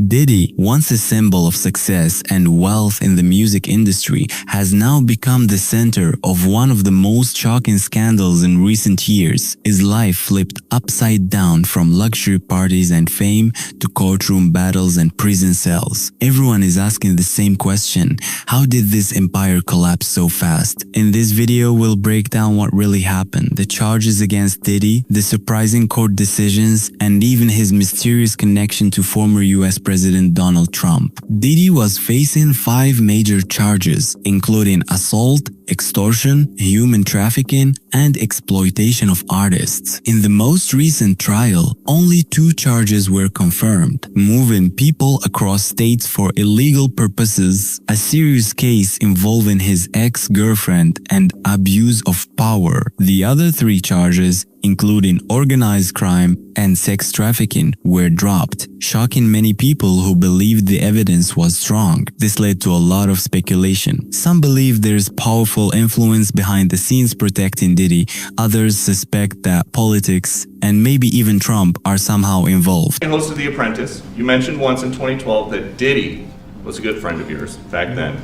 Diddy, once a symbol of success and wealth in the music industry, has now become the center of one of the most shocking scandals in recent years. His life flipped upside down from luxury parties and fame to courtroom battles and prison cells. Everyone is asking the same question: how did this empire collapse so fast? In this video, we'll break down what really happened, the charges against Diddy, the surprising court decisions, and even his mysterious connection to former US President Donald Trump. Diddy was facing 5 major charges, including assault, extortion, human trafficking, and exploitation of artists. In the most recent trial, only 2 charges were confirmed: moving people across states for illegal purposes, a serious case involving his ex-girlfriend, and abuse of power. The other 3 charges, including organized crime and sex trafficking, were dropped, shocking many people who believed the evidence was strong. This led to a lot of speculation. Some believe there's powerful influence behind the scenes protecting Diddy, others suspect that politics and maybe even Trump are somehow involved. Host of The Apprentice, you mentioned once in 2012 that Diddy was a good friend of yours back then.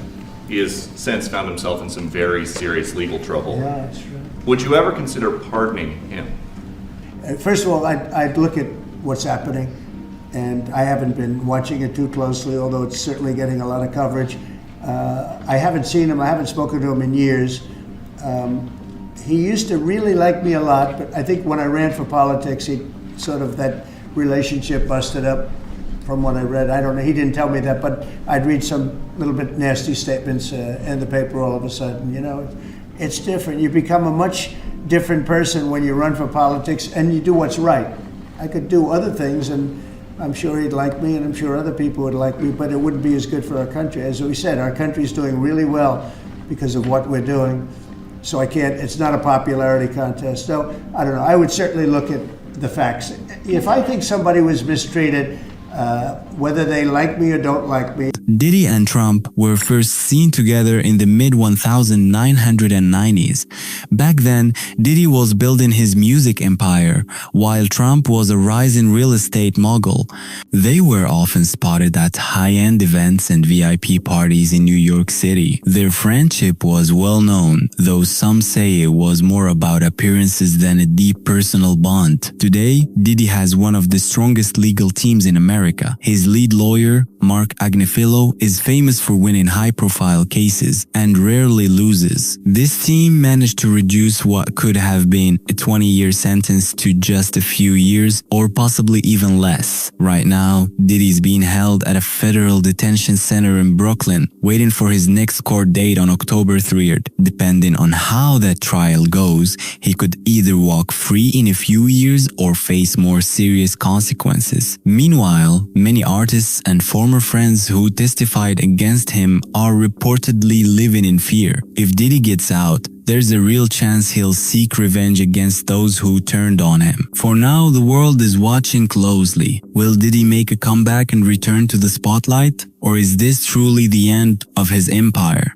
He has since found himself in some very serious legal trouble. Yeah, that's true. Would you ever consider pardoning him? First of all, I'd look at what's happening, and I haven't been watching it too closely, although it's certainly getting a lot of coverage. I haven't seen him, I haven't spoken to him in years. He used to really like me a lot, but I think when I ran for politics, that relationship busted up from what I read. I don't know, he didn't tell me that, but I'd read some little bit nasty statements in the paper all of a sudden, you know. It's different. You become a much different person when you run for politics and you do what's right. I could do other things, and I'm sure he'd like me, and I'm sure other people would like me, but it wouldn't be as good for our country. As we said, our country's doing really well because of what we're doing. So it's not a popularity contest. So, I don't know, I would certainly look at the facts. If I think somebody was mistreated, whether they like me or don't like me. Diddy and Trump were first seen together in the mid-1990s. Back then, Diddy was building his music empire, while Trump was a rising real estate mogul. They were often spotted at high-end events and VIP parties in New York City. Their friendship was well known, though some say it was more about appearances than a deep personal bond. Today, Diddy has one of the strongest legal teams in America. His lead lawyer, Mark Agnifilo, is famous for winning high-profile cases and rarely loses. This team managed to reduce what could have been a 20-year sentence to just a few years, or possibly even less. Right now, Diddy is being held at a federal detention center in Brooklyn, waiting for his next court date on October 3rd. Depending on how that trial goes, he could either walk free in a few years or face more serious consequences. Meanwhile, many artists and former friends who testified against him are reportedly living in fear. If Diddy gets out, there's a real chance he'll seek revenge against those who turned on him. For now, the world is watching closely. Will Diddy make a comeback and return to the spotlight? Or is this truly the end of his empire?